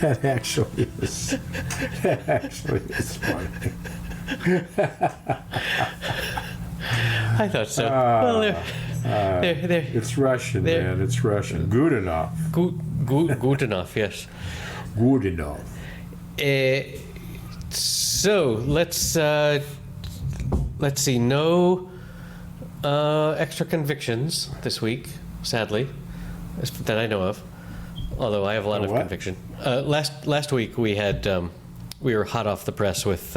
That actually is funny. I thought so. Well, they're It's Russian, man. It's Russian. Good enough. good enough, yes. Good enough. So let's see. No extra convictions this week, sadly, that I know of. Although I have a lot of what? conviction. Last week we had we were hot off the press with.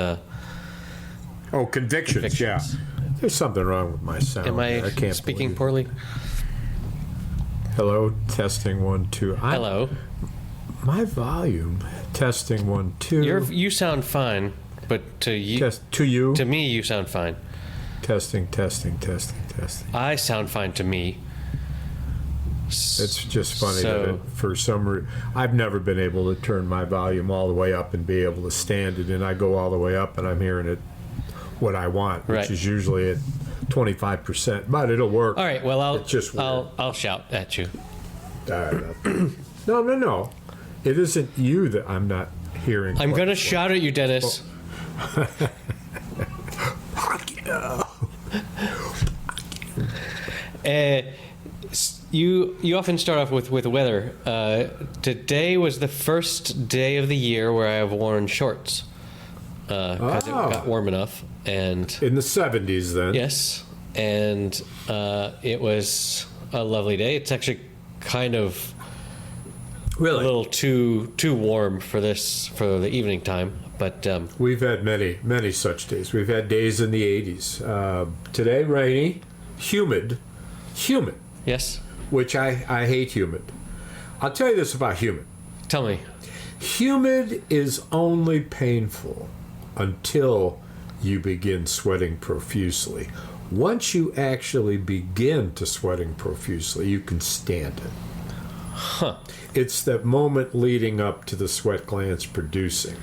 Convictions. Yeah. There's something wrong with my sound. Am I can't speaking believe it. poorly? Hello, testing 1 2. Hello. My volume testing 1 2. You sound fine, but to you, to you. to me, you sound fine. Testing. I sound fine to me. It's just funny So- that for some reason I've never been able to turn my volume all the way up and be able to stand it, and I go all the way up and I'm hearing it what I want, which Right. is usually at 25%, but it'll work. All right. Well, It's just weird. I'll shout at you. No. It isn't you that I'm not hearing. I'm gonna shout at you, Dennis. You often start off with weather. Today was the first day of the year where I have worn shorts because it got warm enough, and In the 70s, then. yes, and it was a lovely day. It's actually kind of a Really? little too warm for the evening time, but We've had many such days. We've had days in the 80s. Today, rainy, humid, yes. which I hate humid. I'll tell you this about humid. Tell me. Humid is only painful until you begin sweating profusely. Once you actually begin to sweating profusely, you can stand it. Huh. It's that moment leading up to the sweat glands producing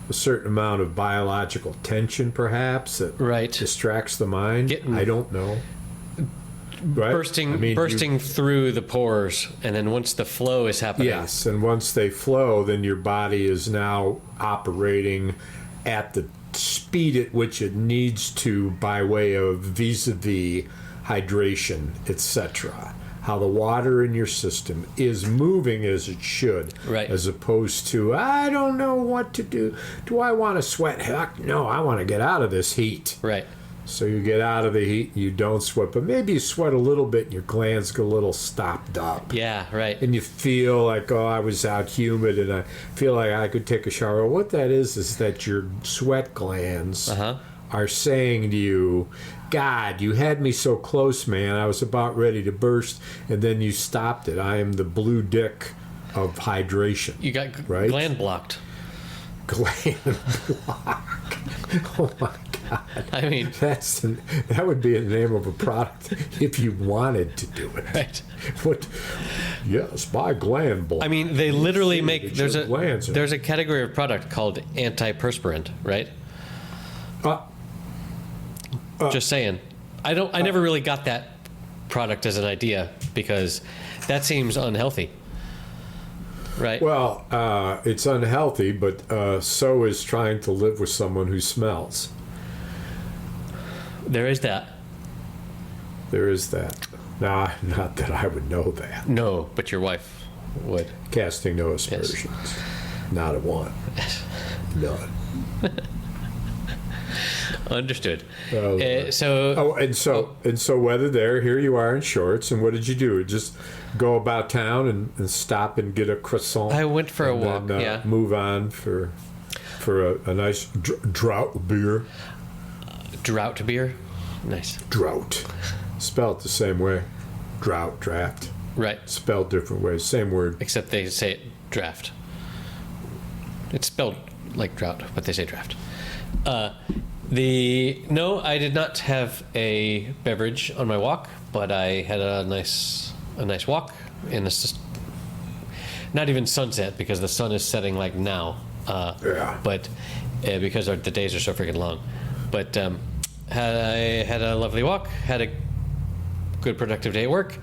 a certain amount of biological tension, perhaps, that Right. distracts the mind. Getting- I don't know. Right? Bursting I mean, bursting through the pores, and then once the flow is happening, Yes, and once they flow, then your body is now operating at the speed at which it needs to by way of vis-a-vis hydration, etc. How the water in your system is moving as it should, Right. as opposed to, I don't know what to do. Do I want to sweat? Heck no, I want to get out of this heat. right. So you get out of the heat, you don't sweat, but maybe you sweat a little bit and your glands get a little stopped up. Yeah, right. And you feel like, oh, I was out humid and I feel like I could take a shower. What that is that your sweat glands are saying to you, God, you had me so close, man. I was about ready to burst, and then you stopped it. I am the blue dick of hydration. You got Right? gland blocked. Gland block. Oh, my God. I mean, That would be the name of a product if you wanted to do it. right. What? Yes, buy Gland Blocked. I mean, they literally See make that there's your a glands are- there's a category of product called antiperspirant, right? Just saying. I never really got that product as an idea because that seems unhealthy. Right? Well, it's unhealthy, but so is trying to live with someone who smells. There is that. There is that. Nah, not that I would know that. No, but your wife would. Casting no aspersions. Not a one. None. Understood. Oh, So and so weather there, here you are in shorts, and what did you do? Just go about town and stop and get a croissant? I went for a and walk, then, yeah. Move on for a nice drought beer. drought beer. Nice. Drought. Spelled the same way. Drought, draft. Right. Spelled different ways. Same word. Except they say it draft. It's spelled like drought, but they say draft. No, I did not have a beverage on my walk, but I had a nice walk in the not even sunset because the sun is setting like now. Yeah. But because the days are so freaking long, but I had a lovely walk, had a good productive day at work.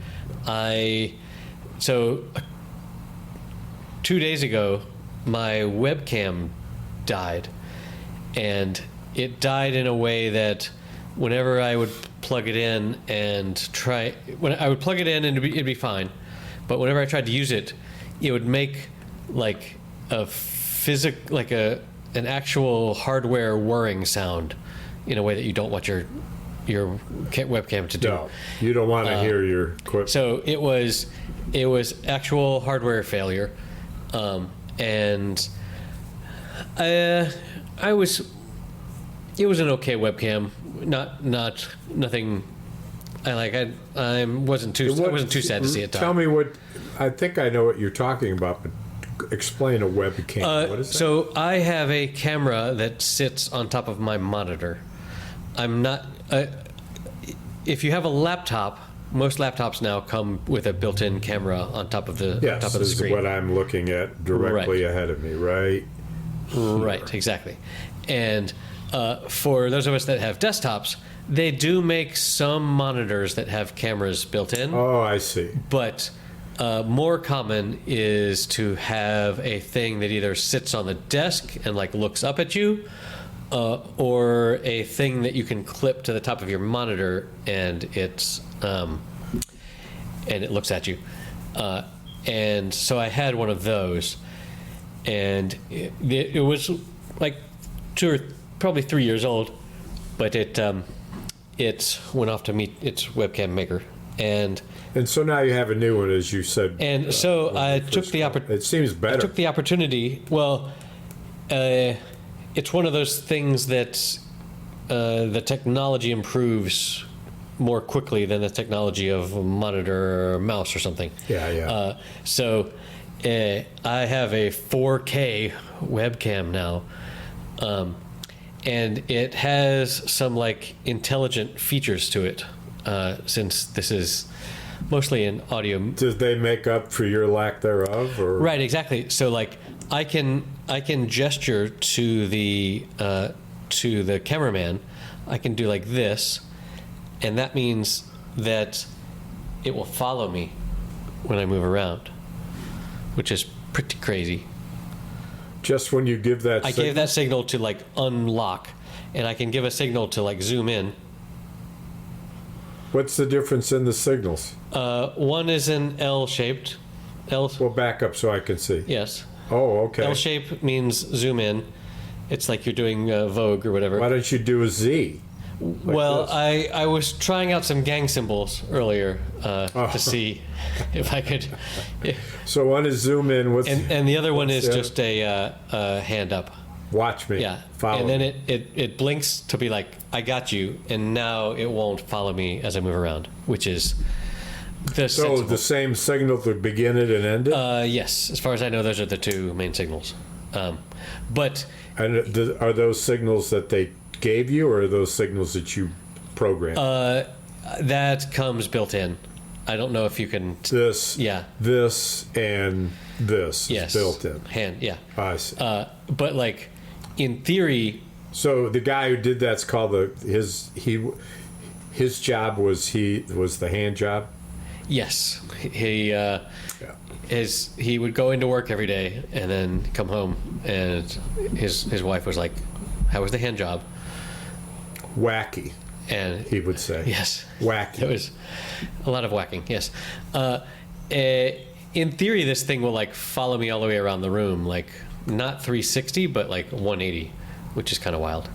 2 days ago, my webcam died, and it died in a way that whenever I would plug it in and when I would plug it in and it'd be fine, but whenever I tried to use it, it would make like an actual hardware whirring sound in a way that you don't want your webcam to do. No, you don't want to hear your equipment. So it was actual hardware failure, and it was an okay webcam, nothing. I wasn't too sad to see it die. Tell me I think I know what you're talking about, but explain a webcam. What is that? So I have a camera that sits on top of my monitor. I'm not. If you have a laptop, most laptops now come with a built-in camera on top of the Yes, top of the this is screen. what I'm looking at directly ahead of me, right? Right, exactly. And for those of us that have desktops, they do make some monitors that have cameras built in. Oh, I see. But more common is to have a thing that either sits on the desk and like looks up at you, or a thing that you can clip to the top of your monitor and it looks at you. And so I had one of those, and it was like probably 3 years old, but it went off to meet its webcam maker, and so now you have a new one, as you said. And so I took the opportunity. It seems better. I took the opportunity. Well, it's one of those things that the technology improves more quickly than the technology of a monitor or a mouse or something. Yeah. So I have a 4K webcam now, and it has some like intelligent features to it, since this is mostly an audio. Did they make up for your lack thereof, or? Right, exactly. So like I can gesture to the cameraman. I can do like this, and that means that it will follow me when I move around, which is pretty crazy. Just when you give that I gave that signal to like unlock, and I can give a signal to like zoom in. What's the difference in the signals? One is an L-shaped. Well, back up so I can see. Yes. Oh, okay. L-shape means zoom in. It's like you're doing Vogue or whatever. Why don't you do a Z? Well, I was trying out some gang symbols earlier to see if I could. So one is zoom in. And the other one is just a hand up. Watch me. Yeah. Follow and then me. it blinks to be like, I got you, and now it won't follow me as I move around, which is the same signal to begin it and end it? Yes. As far as I know, those are the two main signals. But are those signals that they gave you, or are those signals that you programmed? That comes built in. I don't know if you can. This and this is built in. Yeah. I see. But like, in theory. So the guy who did that's called his job was the hand job. Yes, he would go into work every day and then come home, and his wife was like, "How was the hand job?" Wacky, and he would say, "Yes, wacky." It was a lot of whacking. Yes, in theory, this thing will like follow me all the way around the room, like not 360, but like 180, which is kind of wild.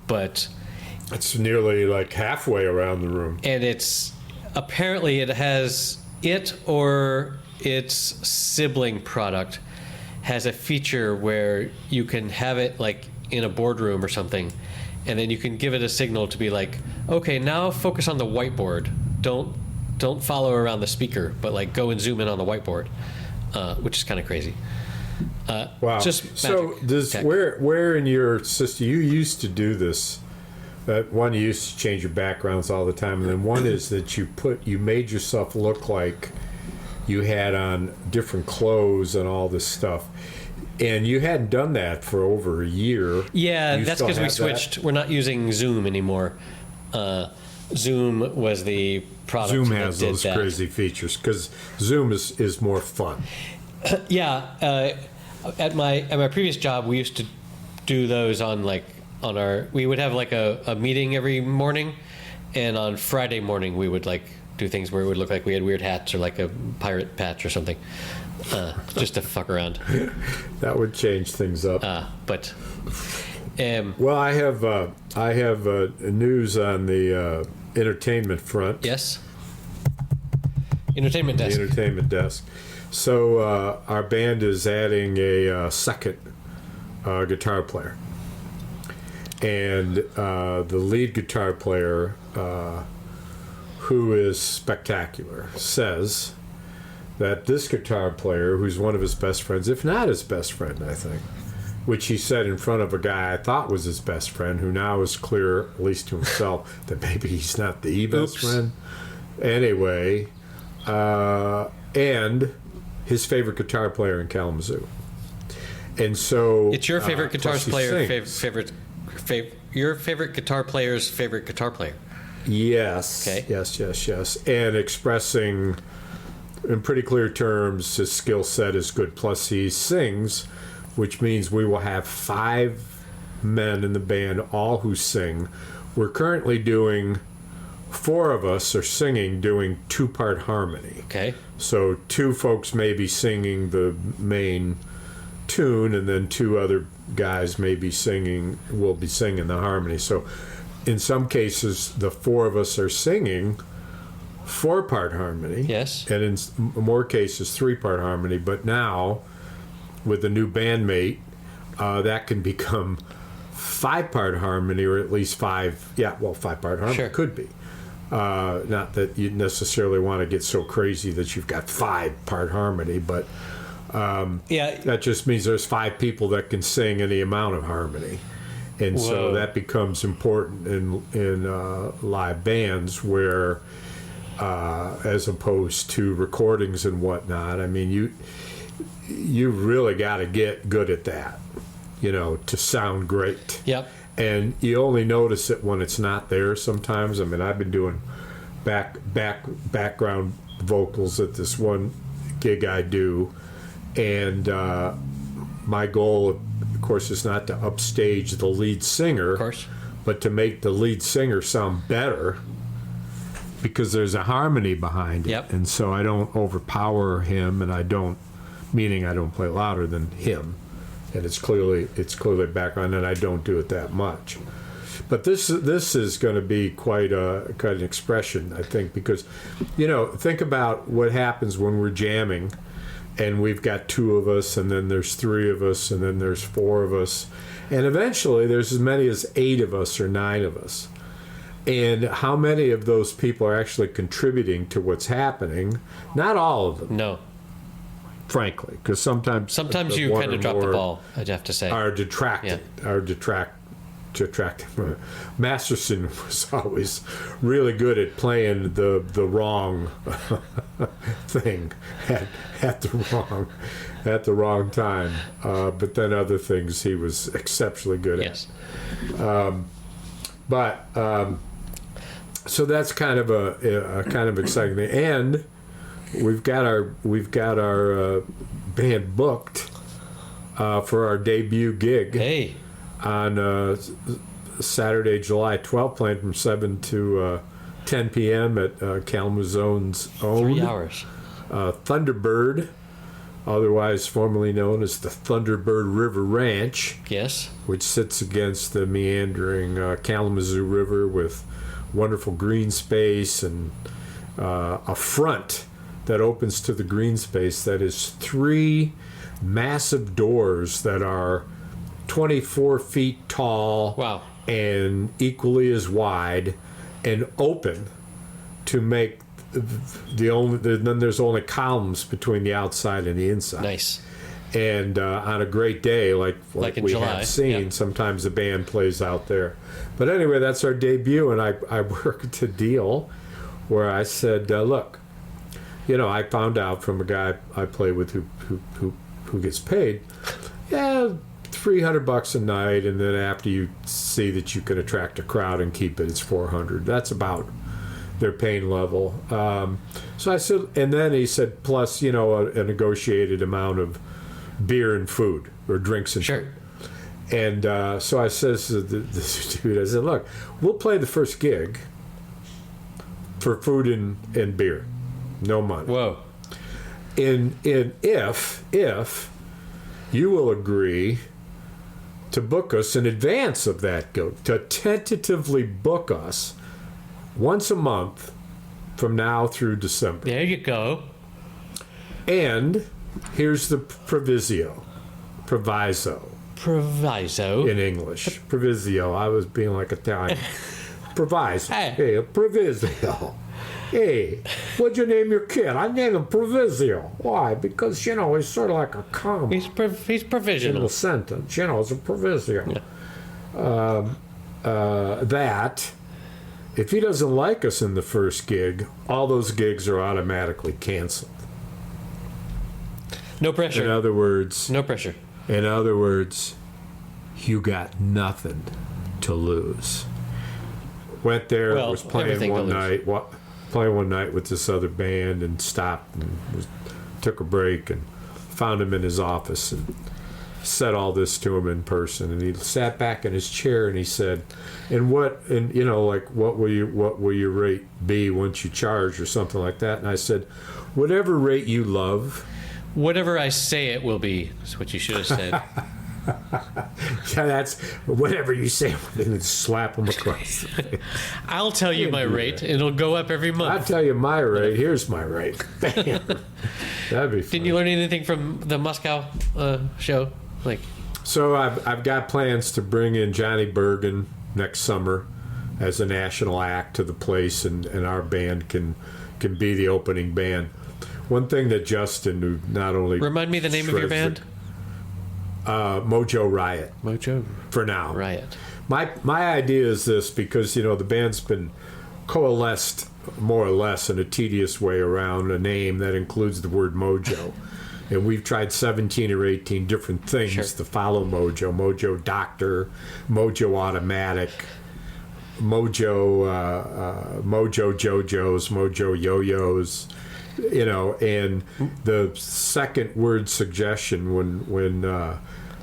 But it's nearly like halfway around the room, and it's. Apparently, it or its sibling product has a feature where you can have it like in a boardroom or something, and then you can give it a signal to be like, okay, now focus on the whiteboard. Don't follow around the speaker, but like go and zoom in on the whiteboard, which is kind of crazy. Wow. Just so where in your system you used to do this? That one, you used to change your backgrounds all the time, and then one is that you made yourself look like you had on different clothes and all this stuff, and you hadn't done that for over a year. Yeah, that's because we switched. We're not using Zoom anymore. Zoom was the product. Zoom has those crazy features because Zoom is more fun. Yeah, at my previous job, we used to do those on our. We would have like a meeting every morning, and on Friday morning we would like do things where it would look like we had weird hats or like a pirate patch or something, just to fuck around. That would change things up. But well, I have news on the entertainment front. Yes. Entertainment desk. The entertainment desk. So our band is adding a second guitar player, and the lead guitar player, who is spectacular, says that this guitar player, who's one of his best friends, if not his best friend, I think, which he said in front of a guy I thought was his best friend, who now is clear, at least to himself, that maybe he's not the best friend. Anyway, and his favorite guitar player in Kalamazoo. And so it's your favorite guitar player, your favorite guitar player's favorite guitar player. Yes. Okay. Yes. And expressing in pretty clear terms his skill set is good. Plus he sings, which means we will have 5 men in the band, all who sing. We're currently doing 4 of us are singing, doing 2-part harmony. Okay. So 2 folks may be singing the main tune, and then 2 other guys will be singing the harmony. So in some cases, the 4 of us are singing 4-part harmony. Yes. And in more cases, 3-part harmony. But now, with the new bandmate, that can become 5-part harmony, or at least 5-part harmony. Sure. Could be. Not that you necessarily want to get so crazy that you've got 5-part harmony, but that just means there's 5 people that can sing any amount of harmony. And so that becomes important in live bands where, as opposed to recordings and whatnot, I mean, you really got to get good at that, to sound great. Yep. And you only notice it when it's not there sometimes. I mean, I've been doing background vocals at this one gig I do, and my goal, of course, is not to upstage the lead singer, of course, but to make the lead singer sound better, because there's a harmony behind it. Yep. And so I don't overpower him, and I don't play louder than him. And it's clearly background, and I don't do it that much. But this is going to be quite an expression, I think, because, think about what happens when we're jamming, and we've got 2 of us, and then there's 3 of us, and then there's 4 of us, and eventually there's as many as 8 of us or 9 of us. And how many of those people are actually contributing to what's happening? Not all of them. No. Frankly, because sometimes you kind of drop the ball, I'd have to say. Are detracting. Masterson was always really good at playing the wrong thing at the wrong time. But then other things he was exceptionally good at. Yes. So that's kind of a kind of exciting thing. And we've got our band booked for our debut gig. Hey. On Saturday, July 12th, playing from 7 to 10 p.m. at Kalamazoo's own 3 hours. Thunderbird, otherwise formerly known as the Thunderbird River Ranch. Yes. Which sits against the meandering Kalamazoo River with wonderful green space and a front that opens to the green space that is 3 massive doors that are 24 feet tall. Wow. And equally as wide, and open to make then there's only columns between the outside and the inside. Nice. And on a great day, like we July, have seen, sometimes the band plays out there. But anyway, that's our debut, and I worked a deal where I said, look, I found out from a guy I play with who gets paid, $300 a night, and then after you see that you can attract a crowd and keep it, it's $400. That's about their pain level. So I said, and then he said, plus, you know, a negotiated amount of beer and food or drinks and Sure. food. And so I says to this dude, I said, look, we'll play the first gig for food and beer, no money. Whoa. In if you will agree to book us in advance of that gig, to tentatively book us once a month from now through December. There you go. And here's the proviso in English. Proviso. I was being like Italian. Proviso. Hey, a proviso. Hey, what'd you name your kid? I named him Proviso. Why? Because, you know, he's sort of like a comma He's in provisional. a sentence. You know, it's a proviso. Yeah. That if he doesn't like us in the first gig, all those gigs are automatically canceled. No pressure. In other words, No pressure. you got nothing to lose. Went there, Well, was playing everything one to night, playing one night with this other band, and stopped and took a break and found him in his office and said all this to him in person. And he sat back in his chair and he said, "And you know, like what will your rate be once you charge or something like that?" And I said, "Whatever rate you love." Whatever I say it will be, is what you should have said. Yeah, that's whatever you say. And slap him across the face. I'll tell you my rate. It'll go up every I'll month. tell you my rate. Here's my rate. Bam. That'd be fun. Didn't you learn anything from the Moscow show? Like, So I've got plans to bring in Johnny Bergen next summer as a national act to the place, and our band can be the opening band. One thing that Justin, who not only remind me the name of your band? Mojo Riot. Mojo For now. Riot. My idea is this, because, you know, the band's been coalesced more or less in a tedious way around a name that includes the word mojo. And we've tried 17 or 18 different things Sure. to follow Mojo. Mojo Doctor, Mojo Automatic, Mojo Jojos, Mojo Yo-Yos. You know, and the second word suggestion when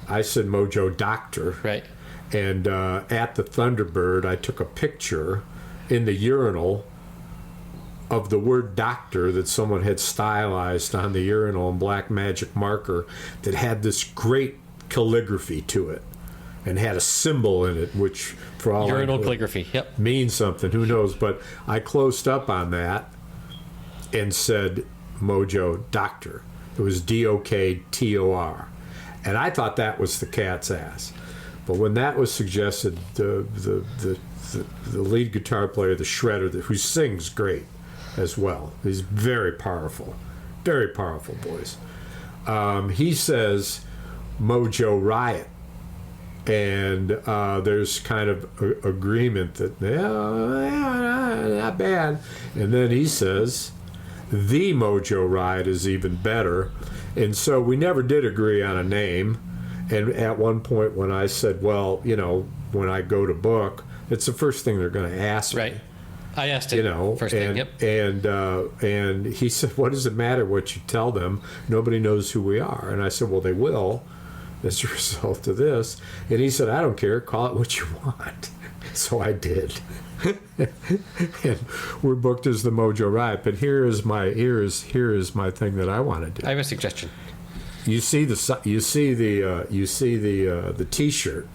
I said Mojo Doctor, Right. and at the Thunderbird, I took a picture in the urinal of the word doctor that someone had stylized on the urinal in black magic marker that had this great calligraphy to it and had a symbol in it, which for all Urinal I know, calligraphy. Yep. means something. Who knows? But I closed up on that and said Mojo Doctor. It was Doktor. And I thought that was the cat's ass. But when that was suggested, the lead guitar player, the shredder, who sings great as well, he's very powerful boys. He says Mojo Riot. And there's kind of agreement that, not bad. And then he says, the Mojo Riot is even better. And so we never did agree on a name. And at one point when I said, well, you know, when I go to book, it's the first thing they're going to ask me. Right. I asked it. You know, first and, thing. Yep. and he said, what does it matter what you tell them? Nobody knows who we are. And I said, well, they will as a result of this. And he said, I don't care, call it what you want. So I did. And we're booked as the Mojo Riot. But here is my thing that I want to do. I have a suggestion. You see the T-shirt,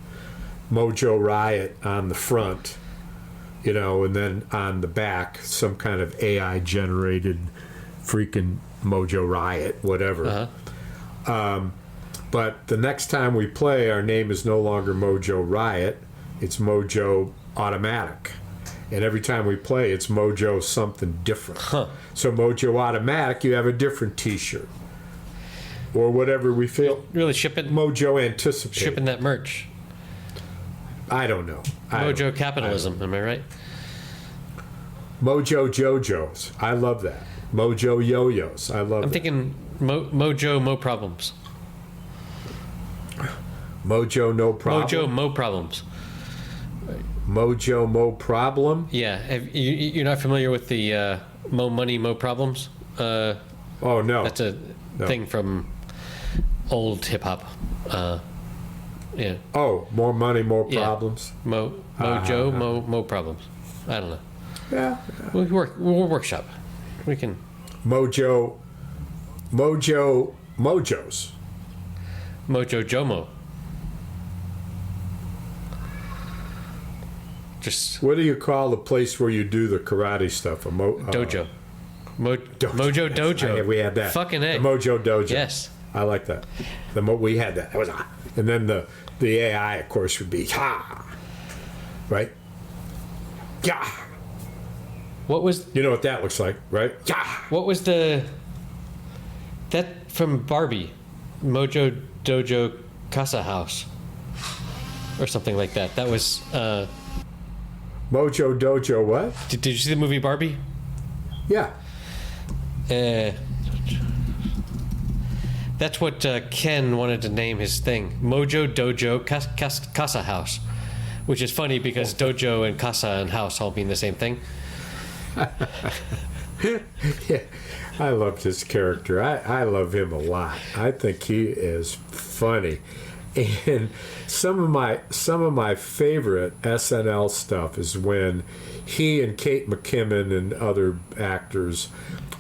Mojo Riot on the front, you know, and then on the back some kind of AI generated freaking Mojo Riot, whatever. But the next time we play, our name is no longer Mojo Riot, it's Mojo Automatic. And every time we play, it's Mojo something different. So Mojo Automatic, you have a different T-shirt. Or whatever we feel. Really shipping Mojo anticipates. shipping that merch. I don't know. Mojo capitalism, am I right? Mojo Jojos. I love that. Mojo Yo-Yos. I love I'm that. thinking Mojo Mo Problems. Mojo No Problem. Mojo Mo Problems. Mojo Mo Problem. Yeah, you're not familiar with the Mo Money Mo Problems? Oh no, that's a thing from old hip hop. Yeah. Oh, more money, more problems. Mo Problems. I don't know. Yeah. We'll workshop. We can. Mojos. Mojo Jomo. Just. What do you call the place where you do the karate stuff? Dojo. Dojo. Mojo Dojo. We had that. Fucking A. The Mojo Dojo. Yes. I like that. We had that. That was and then the AI, of course, would be ha, right? Yeah. What was? You know what that looks like, right? Yeah. What was that from Barbie? Mojo Dojo Casa House, or something like that. That was. Mojo Dojo. What? Did you see the movie Barbie? Yeah. That's what Ken wanted to name his thing. Mojo Dojo Casa House. Which is funny because dojo and casa and house all mean the same thing. Yeah, I loved his character. I love him a lot. I think he is funny. And some of my favorite SNL stuff is when he and Kate McKinnon and other actors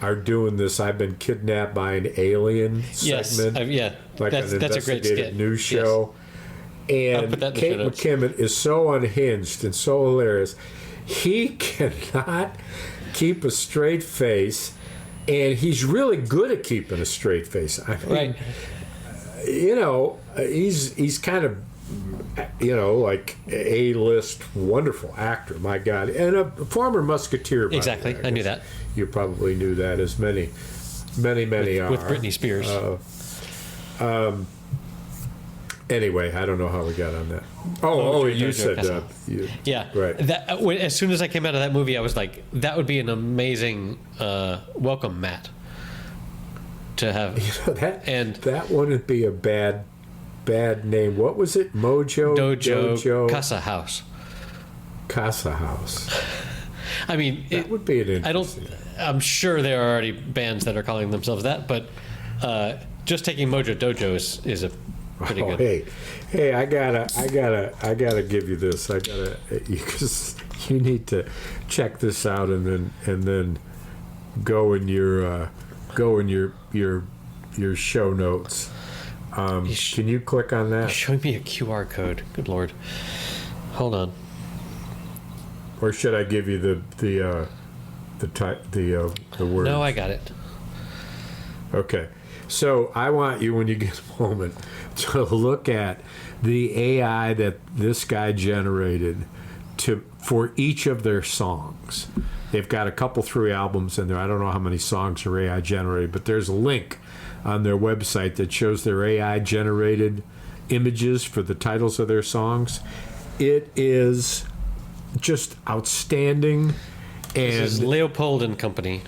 are doing this "I've been kidnapped by an alien" segment. Yes, like that's a great skit. News show. Yes. And Kate McKinnon is so unhinged and so hilarious. He cannot keep a straight face, and he's really good at keeping a straight face. I mean, right. He's kind of, like A-list wonderful actor, my God. And a former Musketeer. Exactly, I knew that. You probably knew that, as many are. With Britney Spears. Anyway, I don't know how we got on that. You said yeah. Right. That, as soon as I came out of that movie, I was like, that would be an amazing welcome mat to have. That wouldn't be a bad name. What was it? Mojo Dojo Casa House. Casa House. I mean, that would be an interesting. I'm sure there are already bands that are calling themselves that, but just taking Mojo Dojo is a pretty good. Hey! I gotta give you this. Because you need to check this out and then go in your show notes. Can you click on that? Showing me a QR code. Good Lord. Hold on. Or should I give you the word? No, I got it. Okay. So I want you, when you get a moment, to look at the AI that this guy generated for each of their songs. They've got a couple 3 albums in there. I don't know how many songs are AI generated, but there's a link on their website that shows their AI generated images for the titles of their songs. It is just outstanding. And this is Leopold and Company.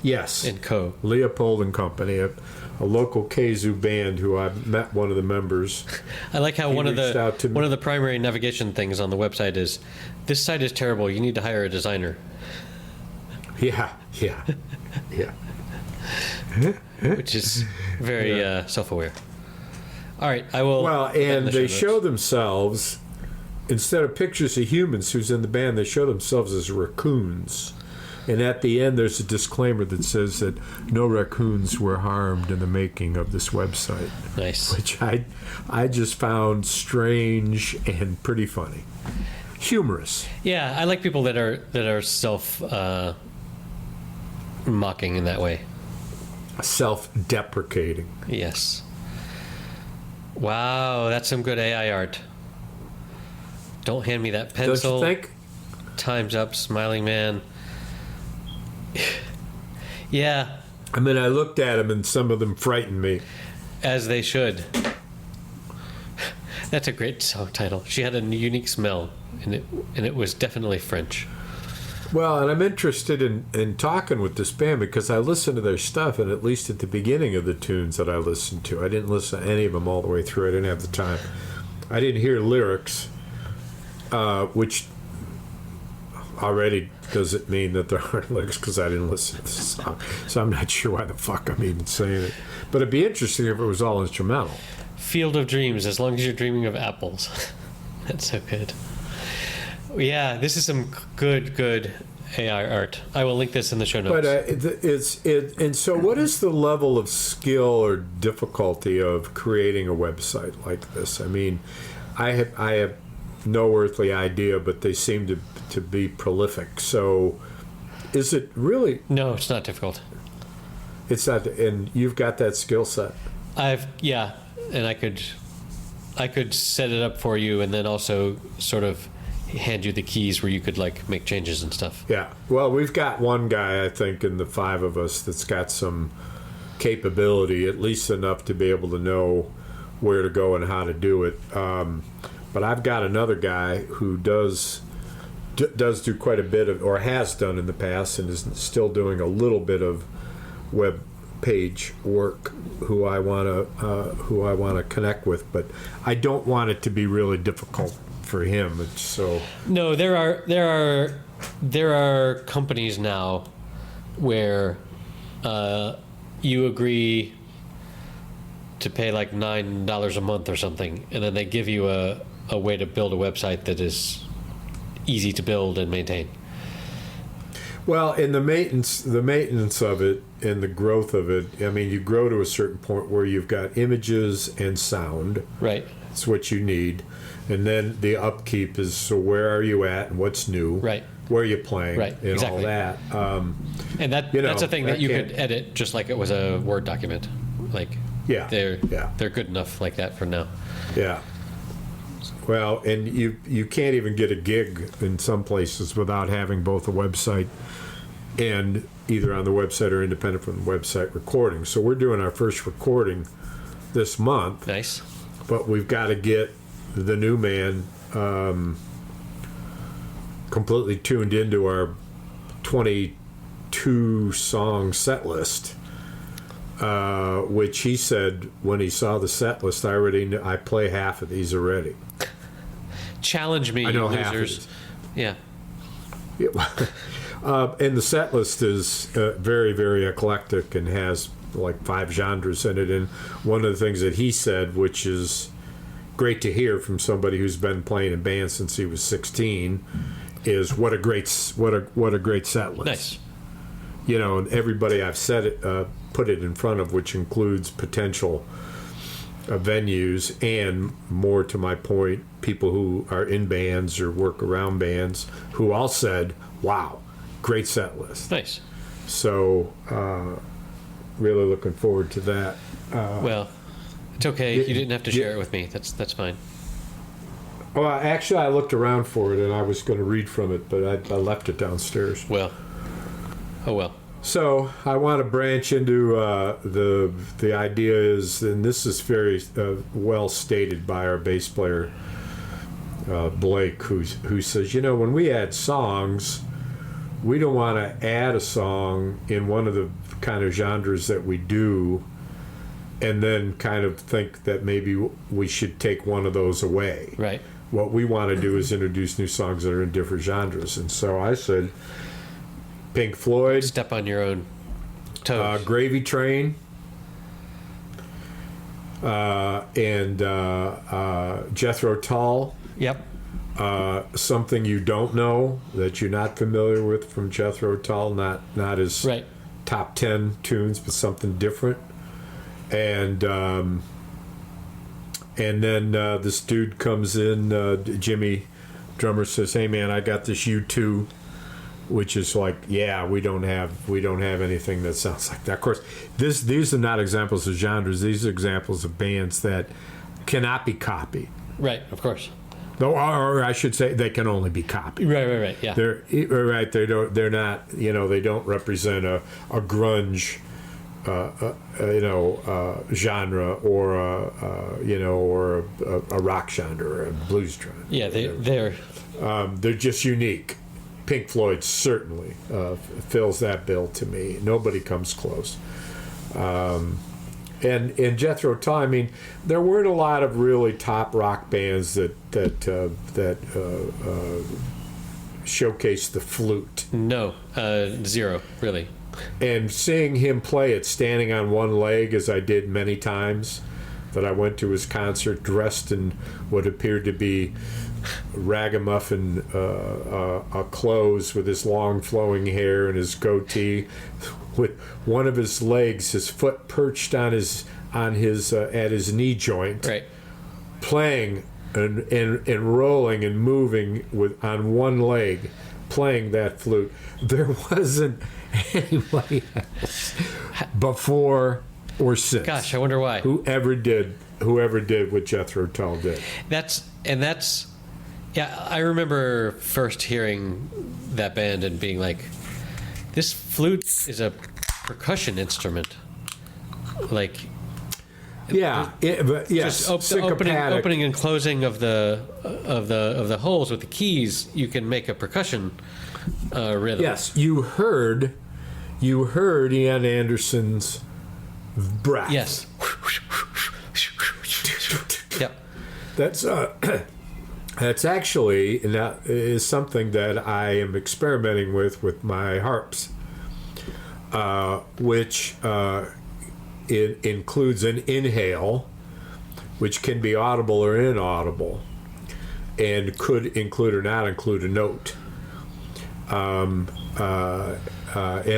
Yes. And Co. Leopold and Company, a local kazoo band who I met one of the members. I like how one of the primary navigation things on the website is, this site is terrible, you need to hire a designer. Yeah. Which is very self-aware. All right, I will. Well, and they show themselves, instead of pictures of humans who's in the band, they show themselves as raccoons. And at the end, there's a disclaimer that says that no raccoons were harmed in the making of this website. Nice. Which I just found strange and pretty funny. Humorous. Yeah, I like people that are self mocking in that way. Self-deprecating. Yes. Wow, that's some good AI art. Don't hand me that pencil. Don't you think? Time's up, smiling man. Yeah. I mean, I looked at them and some of them frightened me. As they should. That's a great song title. She had a unique smell, and it was definitely French. Well, and I'm interested in talking with this band because I listened to their stuff, and at least at the beginning of the tunes that I listened to, I didn't listen to any of them all the way through. I didn't have the time. I didn't hear lyrics, which already doesn't mean that there aren't lyrics because I didn't listen to the song. So I'm not sure why the fuck I'm even saying it. But it'd be interesting if it was all instrumental. Field of Dreams, as long as you're dreaming of apples. That's so good. Yeah, this is some good AI art. I will link this in the show notes. But and so what is the level of skill or difficulty of creating a website like this? I mean, I have no earthly idea, but they seem to be prolific. So is it really? No, it's not difficult. It's not, and you've got that skill set. And I could set it up for you, and then also sort of hand you the keys where you could like make changes and stuff. Yeah. Well, we've got one guy, I think, in the five of us that's got some capability, at least enough to be able to know where to go and how to do it. But I've got another guy who does do quite a bit of, or has done in the past, and is still doing a little bit of web page work, who I want to connect with, but I don't want it to be really difficult for him. It's so no. There are companies now where you agree to pay like $9 a month or something, and then they give you a way to build a website that is easy to build and maintain. Well, in the maintenance of it and the growth of it, I mean, you grow to a certain point where you've got images and sound. Right. It's what you need. And then the upkeep is, so where are you at and what's new? Right. Where are you playing? Right. And exactly. all that. And that's a thing that you could edit just like it was a Word document. Like, they're good enough like that for now. Yeah. Well, and you can't even get a gig in some places without having both a website and either on the website or independent from the website recording. So we're doing our first recording this month. Nice. But we've got to get the new man completely tuned into our 22 song set list, which he said when he saw the set list, I already knew, I play half of these already. Challenge me, I know you half of losers. these. Yeah. And the set list is very, very eclectic and has like 5 genres in it. And one of the things that he said, which is great to hear from somebody who's been playing in bands since he was 16, is what a great set list. Nice. You know, and everybody I've said it, put it in front of, which includes potential venues and, more to my point, people who are in bands or work around bands, who all said, wow, great set list. Nice. So really looking forward to that. Well, it's okay. You didn't have to share it with me. That's fine. Well, actually, I looked around for it and I was going to read from it, but I left it downstairs. Well. Oh well. So I want to branch into the idea is, and this is very well stated by our bass player Blake, who says, you know, when we add songs, we don't want to add a song in one of the kind of genres that we do, and then kind of think that maybe we should take one of those away. Right. What we want to do is introduce new songs that are in different genres, and so I said, Pink Floyd, step on your own toes. Gravy Train, and Jethro Tull. Yep. Something You Don't Know that you're not familiar with from Jethro Tull, not as right. top 10 tunes, but something different. And then this dude comes in, Jimmy, drummer, says, "Hey man, I got this U2." Which is like, yeah, we don't have anything that sounds like that. Of course, these are not examples of genres. These are examples of bands that cannot be copied. Right, of course. Or I should say, they can only be copied. Right. Yeah. They're right. They're not. You know, they don't represent a grunge, genre or a rock genre or a blues genre. Yeah, they're just unique. Pink Floyd certainly fills that bill to me. Nobody comes close. And in Jethro Tull, I mean, there weren't a lot of really top rock bands that showcase the flute. No, zero, really. And seeing him play it standing on one leg, as I did many times, that I went to his concert dressed in what appeared to be ragamuffin clothes, with his long flowing hair and his goatee, with one of his legs, his foot perched on his at his knee joint, Right. playing and rolling and moving on one leg, playing that flute. There wasn't anybody else before or since. Gosh, I wonder why. Whoever did what Jethro Tull did. Yeah, I remember first hearing that band and being like, this flute is a percussion instrument. Like, Yeah, but yes, just opening and closing of the holes with the keys, you can make a percussion rhythm. Yes, you heard Ian Anderson's breath. Yes. Yep. That's actually, and that is something that I am experimenting with my harps, which it includes an inhale, which can be audible or inaudible, and could include or not include a note, and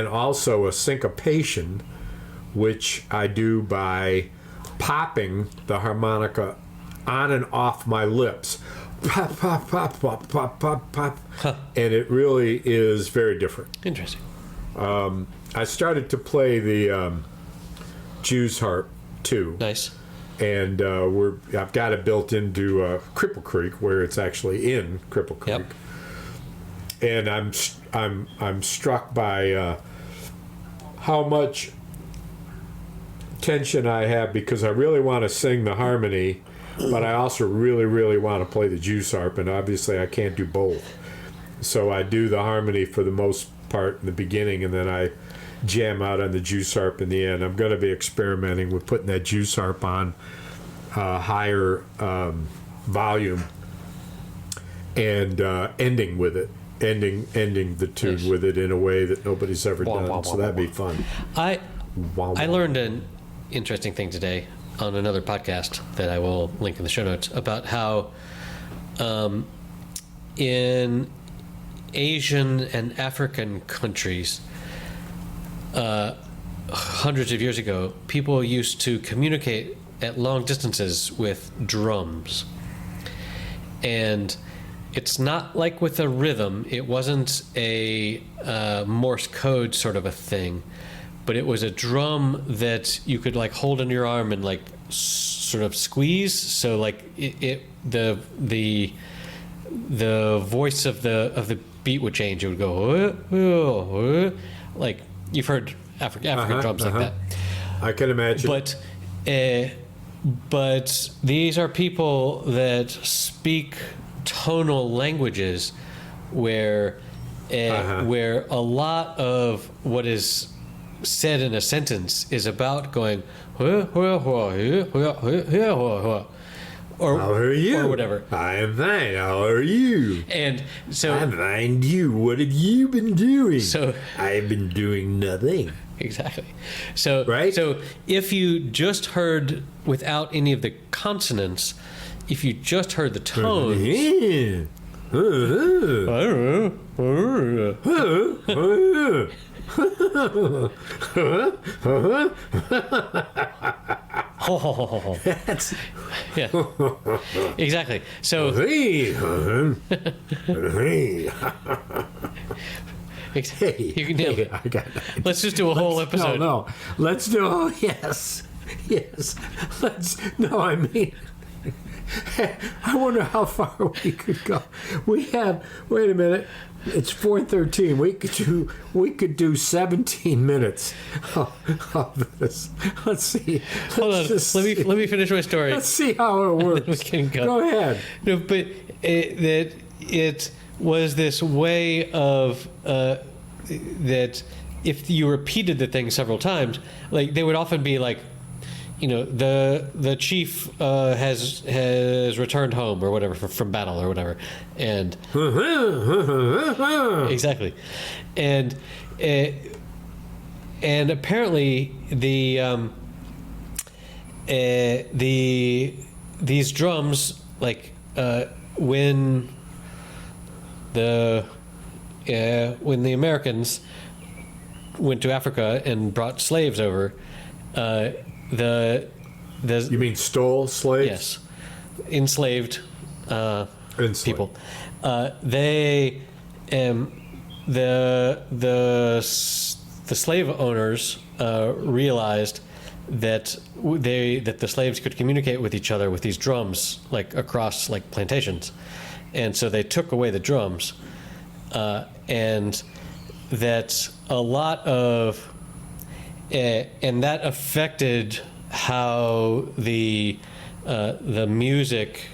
also a syncopation, which I do by popping the harmonica on and off my lips. Pop, pop, pop, pop, pop, pop, pop. Huh. And it really is very different. Interesting. I started to play the Jew's harp too. Nice. And I've got it built into Cripple Creek, where it's actually in Cripple Creek. Yep. And I'm struck by how much tension I have, because I really want to sing the harmony, but I also really, really want to play the Jew's harp, and obviously I can't do both. So I do the harmony for the most part in the beginning, and then I jam out on the Jew's harp in the end. I'm going to be experimenting with putting that Jew's harp on higher volume and ending with it, ending the tune with it in a way that nobody's ever done. So that'd be fun. I learned an interesting thing today on another podcast that I will link in the show notes about how in Asian and African countries hundreds of years ago, people used to communicate at long distances with drums. And it's not like with a rhythm. It wasn't a Morse code sort of a thing, but it was a drum that you could like hold in your arm and like sort of squeeze. So like the voice of the beat would change. It would go like you've heard African drums like that. I can imagine. But these are people that speak tonal languages where a lot of what is said in a sentence is about going or how are you? Or whatever. I am fine. How are you? And so I'm fine too. What have you been doing? So I've been doing nothing. Exactly. So right? So if you just heard without any of the consonants, if you just heard the tones, That's yeah, exactly. So you can nail it. I got it. Let's just do a whole episode. No, let's do. Oh, yes. No, I mean, I wonder how far we could go. We have. Wait a minute. It's 4:13. We could do 17 minutes of this. Let's see. Hold on. Let me finish my story. Let's see how it works. We can go. Go ahead. No, but it was this way of that if you repeated the thing several times, like they would often be like, the chief has returned home or whatever from battle or whatever, and exactly, and apparently these drums, like when the Americans went to Africa and brought slaves over, You mean stole slaves? Yes, enslaved people. The slave owners realized that the slaves could communicate with each other with these drums, like across like plantations, and so they took away the drums, and that a lot of and that affected how the music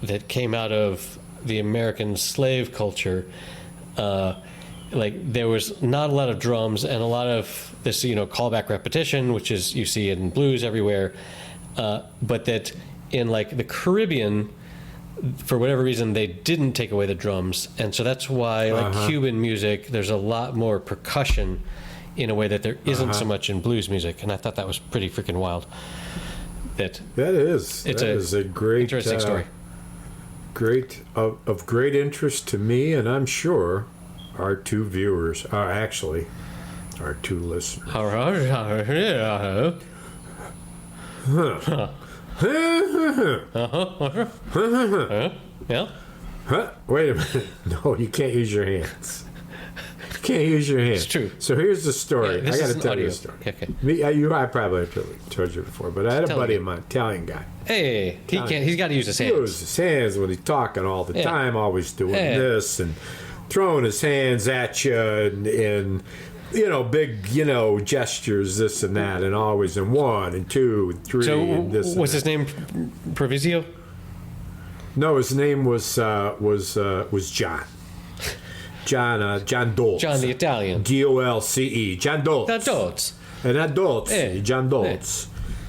that came out of the American slave culture, like there was not a lot of drums and a lot of this, callback repetition, which is you see in blues everywhere, but that in like the Caribbean, for whatever reason, they didn't take away the drums, and so that's why like Cuban music, there's a lot more percussion in a way that there isn't so much in blues music, and I thought that was pretty freaking wild. That is a great interesting story. Of great interest to me, and I'm sure our two viewers are actually our two listeners. Yeah. Huh? Wait a minute. No, you can't use your hands. You can't use your hands. It's true. So here's the story. Yeah, I got to tell you a story. Okay. I probably told you before, but I had a buddy of mine, Italian guy. Hey, he's got to use his hands. He uses his hands when he's talking all the time, always doing this and throwing his hands at you and big, gestures, this and that, and always in 1 and 2 and 3. So and this was and his name Provisio? No, his name was John. John Dolce. John the Italian. Dolce. John Dolce. Dolce. And not Dolce. John Dolce.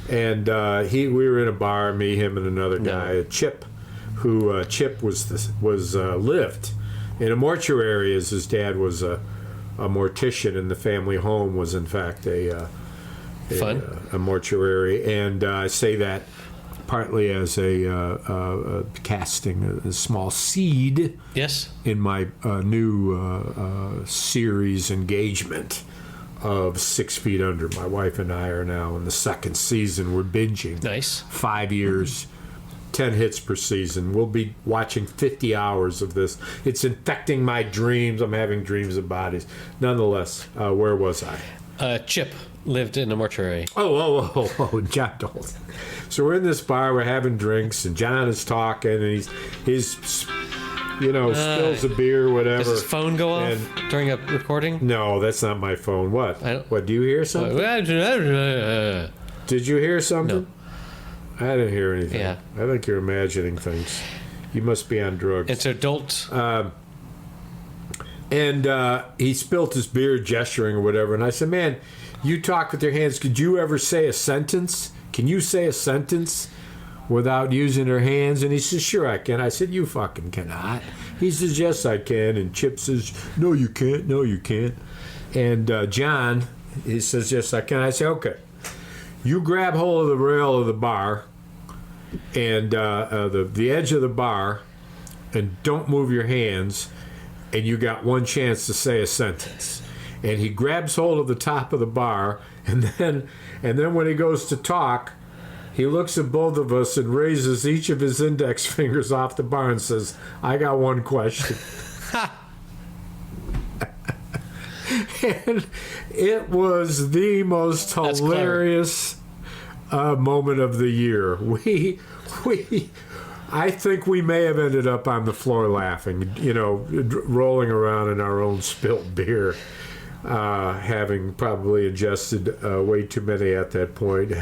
And we were in a bar, me, him, and another guy, Chip, who Chip was lived in a mortuary, as his dad was a mortician, and the family home was in fact a mortuary. And I say that partly as a casting a small seed in my new series engagement of 6 Feet Under. My wife and I are now in the second season. We're binging. Nice. 5 years, 10 hits per season. We'll be watching 50 hours of this. It's infecting my dreams. I'm having dreams of bodies. Nonetheless, where was I? Chip lived in a mortuary. Oh, John Dolce. So we're in this bar, we're having drinks, and John is talking, and he's spills a beer, whatever. Does his phone go off during a recording? No, that's not my phone. What? What, do you hear something? Did you hear something? No. I didn't hear anything. Yeah. I think you're imagining things. You must be on drugs. And so Dolce... And he spilt his beer, gesturing or whatever. And I said, man, you talk with your hands. Could you ever say a sentence? Can you say a sentence without using your hands? And he says, sure, I can. I said, you fucking cannot. He says, yes, I can. And Chip says, no, you can't. No, you can't. And John, he says, yes, I can. I say, okay. You grab hold of the rail of the bar and the edge of the bar, and don't move your hands, and you got one chance to say a sentence. And he grabs hold of the top of the bar, and then when he goes to talk, he looks at both of us and raises each of his index fingers off the bar and says, I got one question. And it was the most hilarious moment of the year. I think we may have ended up on the floor laughing, rolling around in our own spilt beer, having probably ingested way too many at that point.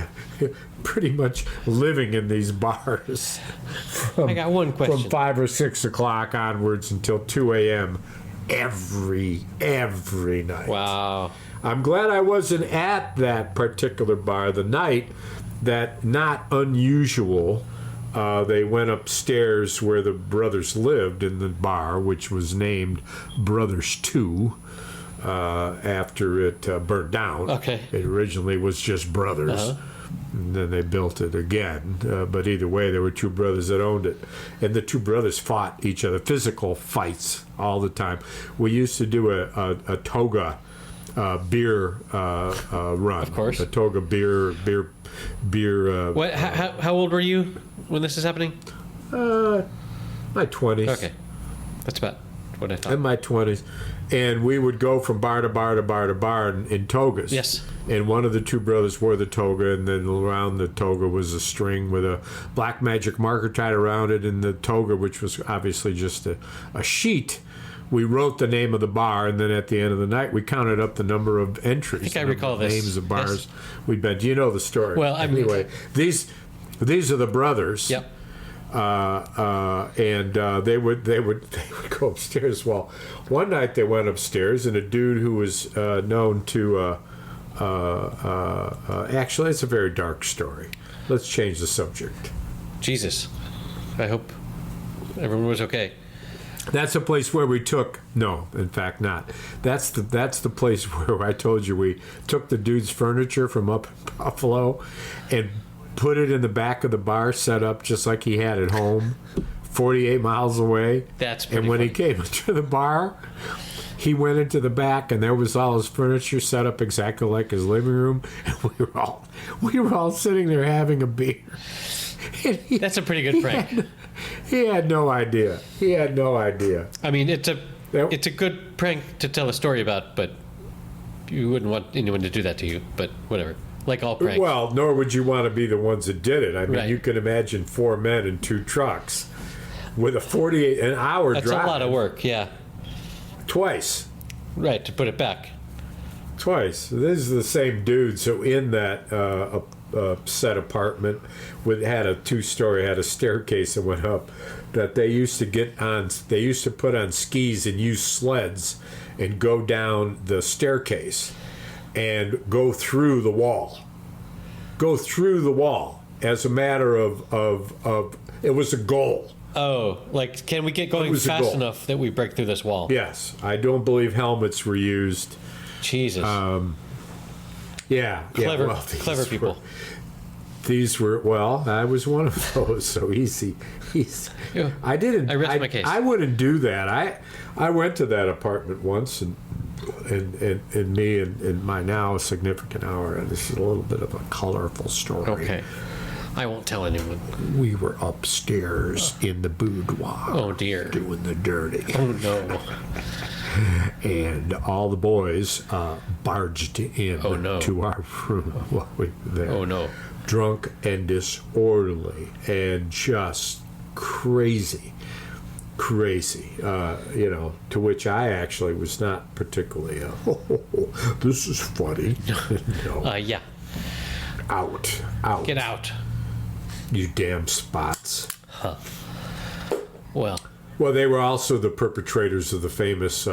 Pretty much living in these bars. I got one question. From 5 or 6 o'clock onwards until 2 a.m. every night. Wow. I'm glad I wasn't at that particular bar the night that, not unusual, they went upstairs where the brothers lived in the bar, which was named Brothers 2 after it burned down. Okay. It originally was just Brothers. And then they built it again. But either way, there were two brothers that owned it. And the two brothers fought each other, physical fights all the time. We used to do a toga beer run. Of course. A toga beer. What? How old were you when this is happening? My 20s. Okay. That's about what I thought. In my 20s. And we would go from bar to bar to bar to bar in togas. Yes. And one of the two brothers wore the toga, and then around the toga was a string with a black magic marker tied around it, and the toga, which was obviously just a sheet. We wrote the name of the bar, and then at the end of the night, we counted up the number of entries. I think I recall this. Names of bars Yes. we'd been. Do you know the story? Well, I mean, anyway, these are the brothers. Yep. And they would go upstairs. Well, one night they went upstairs, and a dude who was known to actually, it's a very dark story. Let's change the subject. Jesus. I hope everyone was okay. That's a place where we took. No, in fact, not. That's the place where I told you we took the dude's furniture from up in Buffalo, and put it in the back of the bar, set up just like he had at home, 48 miles away. That's pretty And when funny. he came into the bar, he went into the back, and there was all his furniture set up exactly like his living room, and we were all sitting there having a beer. And That's a pretty good prank. He had no idea. He had no idea. I mean, it's a good prank to tell a story about, but you wouldn't want anyone to do that to you. But whatever. Like all pranks. Well, nor would you want to be the ones that did it. I mean, Right. you can imagine 4 men in 2 trucks with a 48-hour drive. That's a lot of work, yeah. Twice. Right, to put it back. Twice. This is the same dude. So in that set apartment, had a 2-story, had a staircase that went up, that they used to get on. They used to put on skis and use sleds and go down the staircase and go through the wall. Go through the wall as a matter of it was a goal. Oh, like, can we get going was a fast goal. enough that we break through this wall? Yes, I don't believe helmets were used. Jesus. Yeah, Clever, well, clever people. These were, well, I was one of those, so easy. Yeah. I didn't. I rest my case. I wouldn't do that. I went to that apartment once, and me and my now significant hour, and this is a little bit of a colorful story. Okay. I won't tell anyone. We were upstairs in the boudoir. Oh, dear. Doing the dirty. Oh, no. And all the boys barged in Oh, no. to our room while we were there. Oh, no. Drunk and disorderly and just crazy. To which I actually was not particularly, this is funny. No. Yeah. Out. Get out. You damn spots. Well, Well, they were also the perpetrators of the famous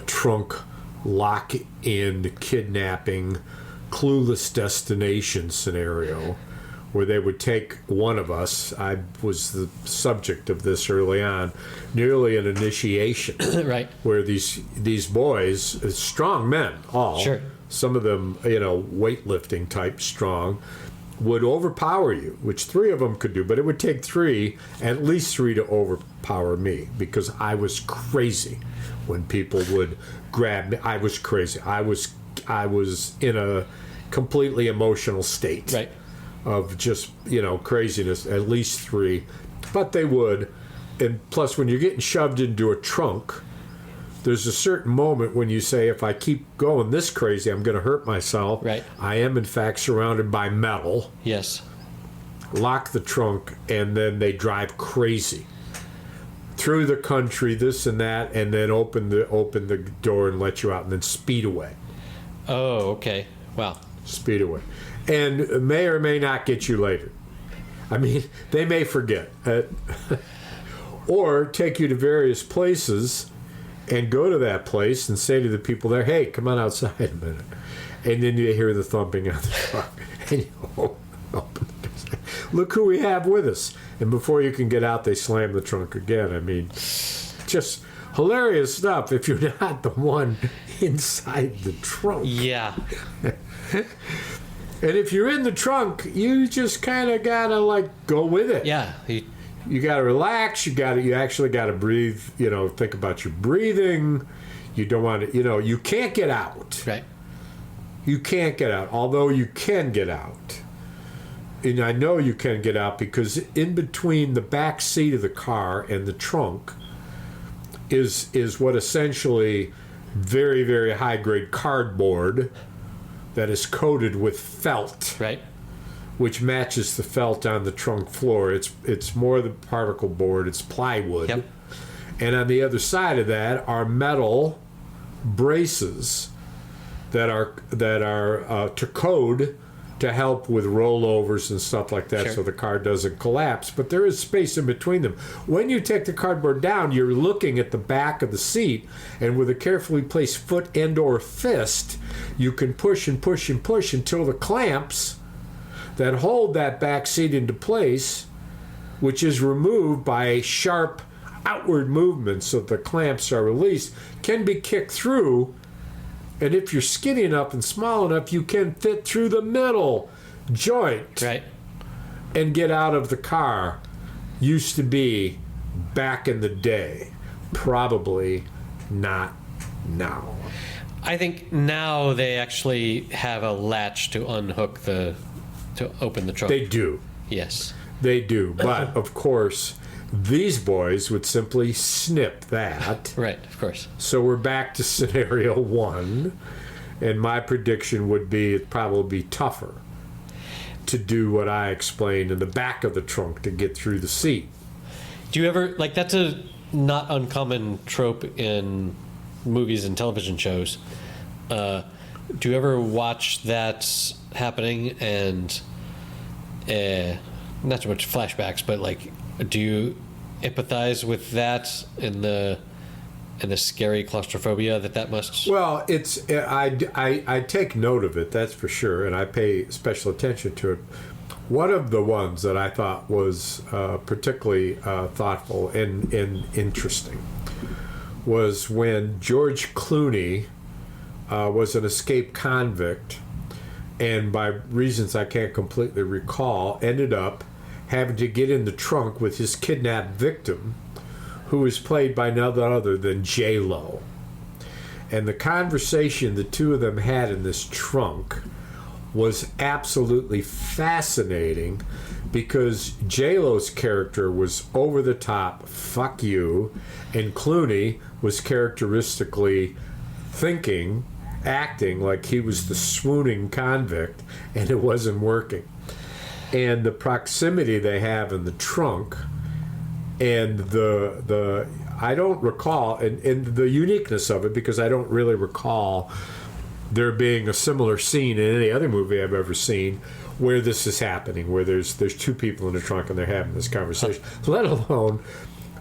trunk lock-in kidnapping, clueless destination scenario, where they would take one of us. I was the subject of this early on, nearly an initiation, right. where these boys, strong men, all, Sure. some of them, weightlifting type strong, would overpower you, which 3 of them could do, but it would take 3, at least 3, to overpower me, because I was crazy when people would grab me. I was crazy. I was in a completely emotional state, Right. of just, craziness, at least 3. But they would. And plus, when you're getting shoved into a trunk, there's a certain moment when you say, if I keep going this crazy, I'm going to hurt myself. Right. I am, in fact, surrounded by metal. Yes. Lock the trunk, and then they drive crazy through the country, this and that, and then open the door and let you out, and then speed away. Oh, okay. Wow. Speed away. And may or may not get you later. I mean, they may forget. Or take you to various places and go to that place and say to the people there, hey, come on outside a minute. And then you hear the thumping on the truck. And you open the, look who we have with us. And before you can get out, they slam the trunk again. I mean, just hilarious stuff if you're not the one inside the trunk. Yeah. And if you're in the trunk, you just kind of gotta like go with it. Yeah. You gotta relax. You actually gotta breathe. You know, think about your breathing. You don't want to. You know, you can't get out. Right. You can't get out. Although you can get out, and I know you can get out because in between the back seat of the car and the trunk is what essentially very, very high grade cardboard that is coated with felt, Right. which matches the felt on the trunk floor. It's more than particle board, it's plywood. Yep. And on the other side of that are metal braces that are to code to help with rollovers and stuff like that, Sure. so the car doesn't collapse. But there is space in between them. When you take the cardboard down, you're looking at the back of the seat, and with a carefully placed foot and or fist, you can push and push and push until the clamps that hold that back seat into place, which is removed by sharp outward movements so the clamps are released, can be kicked through. And if you're skinny enough and small enough, you can fit through the middle joint Right. and get out of the car. Used to be back in the day. Probably not now. I think now they actually have a latch to unhook to open the trunk. They do. Yes. They do. But, of course, these boys would simply snip that. Right, of course. So we're back to scenario one. And my prediction would be it'd probably be tougher to do what I explained in the back of the trunk to get through the seat. Do you ever, like, that's a not uncommon trope in movies and television shows. Do you ever watch that happening and not so much flashbacks, but like, do you empathize with that in the scary claustrophobia that must? Well, it's I take note of it, that's for sure, and I pay special attention to it. One of the ones that I thought was particularly thoughtful and interesting was when George Clooney was an escaped convict, and by reasons I can't completely recall, ended up having to get in the trunk with his kidnapped victim, who was played by none other than J-Lo. And the conversation the two of them had in this trunk was absolutely fascinating, because J-Lo's character was over the top, fuck you, and Clooney was characteristically acting like he was the swooning convict, and it wasn't working. And the proximity they have in the trunk, and the I don't recall, and the uniqueness of it, because I don't really recall there being a similar scene in any other movie I've ever seen where this is happening, where there's two people in the trunk and they're having this conversation, let alone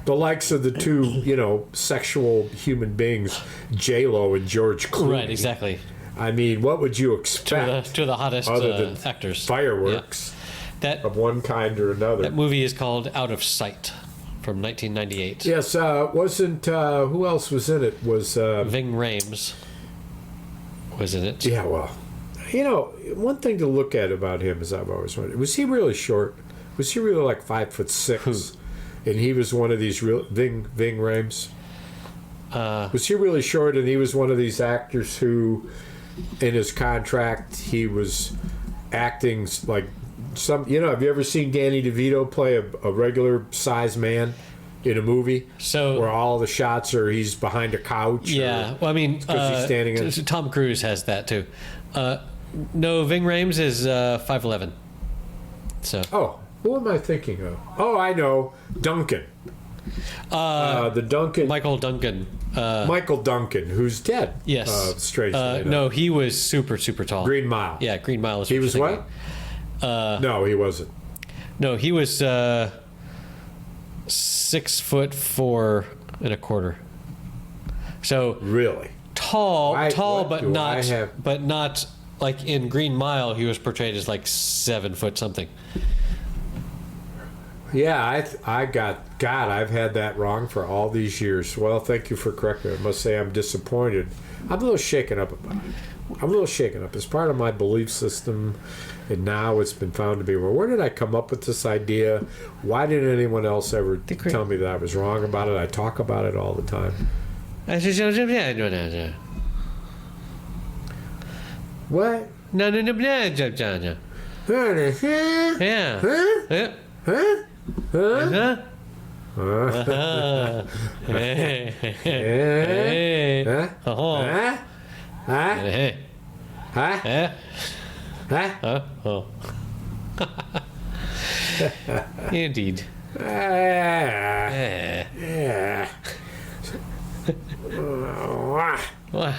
the likes of the two, sexual human beings, J-Lo and George Clooney. Right, exactly. I mean, what would you expect? Two of the hottest other than actors. Fireworks of one kind or another. That movie is called Out of Sight from 1998. Yes, wasn't, who else was in it? Was Ving Rhames was in it. Yeah, well, one thing to look at about him is I've always wondered, was he really short? Was he really like 5'6"? Who? And he was one of these real Ving Rhames. Was he really short? And he was one of these actors who, in his contract, he was acting like some. Have you ever seen Danny DeVito play a regular sized man in a movie? So where all the shots are he's behind a couch. Yeah, well, I mean, because he's standing. Tom Cruise has that too. No, Ving Rhames is 5'11". So. Oh. Who am I thinking of? Oh, I know. Duncan. The Duncan. Michael Duncan. Michael Duncan, who's dead. Yes. Strangely enough. No, he was super, super tall. Green Mile. Yeah, Green Mile is He was what? No, he wasn't. No, he was 6'4.25". So really tall, but not like in Green Mile, he was portrayed as like 7 foot something. Yeah, I've had that wrong for all these years. Well, thank you for correcting me. I must say I'm disappointed. I'm a little shaken up about it. It's part of my belief system, and now it's been found to be. Well, where did I come up with this idea? Why didn't anyone else ever tell me that I was wrong about it? I talk about it all the time. What? No. Yeah. Huh? Huh? Hey. Hey. Huh? Huh? Hey. Huh? Huh? Oh. Indeed. Yeah. Well,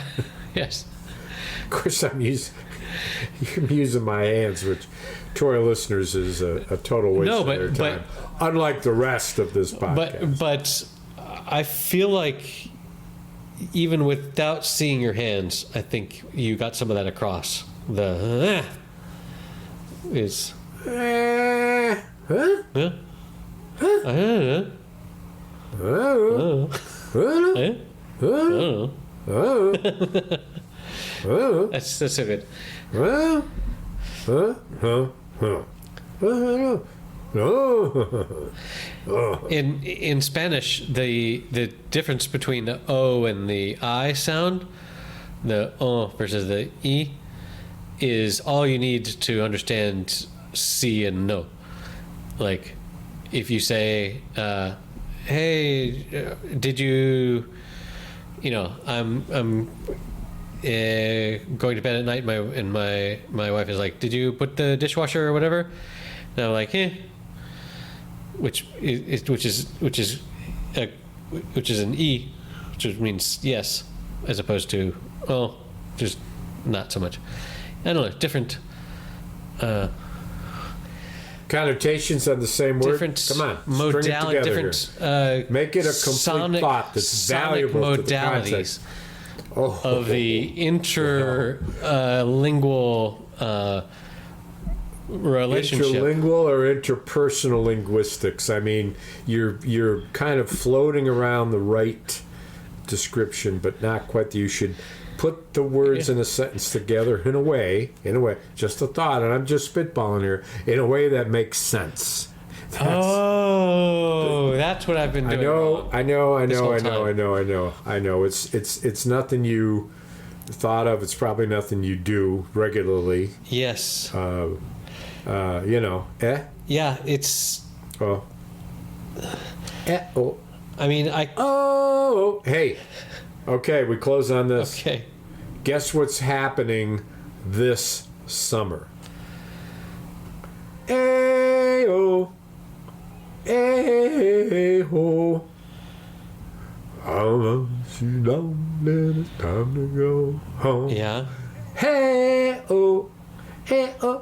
yes. Of course, I'm using my hands, which to our listeners is a total waste of their time. Unlike the rest of this podcast. But I feel like even without seeing your hands, I think you got some of that across. The is. Huh? Huh? Huh? That's so good. In Spanish, the difference between the O and the I sound, the O versus the E, is all you need to understand sí and no. Like, if you say, "Hey, did you I'm going to bed at night," my wife is like, "Did you put the dishwasher or whatever?" And I'm like, which is an E, which means yes, as opposed to just not so much. I don't know, different connotations on the same word. Different Come on, modality, different make it a complete thought that's valuable modalities to the context of the interlingual relationship. Interlingual or interpersonal linguistics. I mean, you're kind of floating around the right description, but not quite. You should put the words in a sentence together in a way, just a thought, and I'm just spitballing here, in a way that makes sense. That's what I've been doing. I know. It's nothing you thought of. It's probably nothing you do regularly. Yes. Yeah, it's. Oh. Oh. I mean, Hey. Okay, we close on this. Okay. Guess what's happening this summer? Ayo. Ayo. How you down, then it's time to go home. Yeah. Hey, oh. Hey, oh.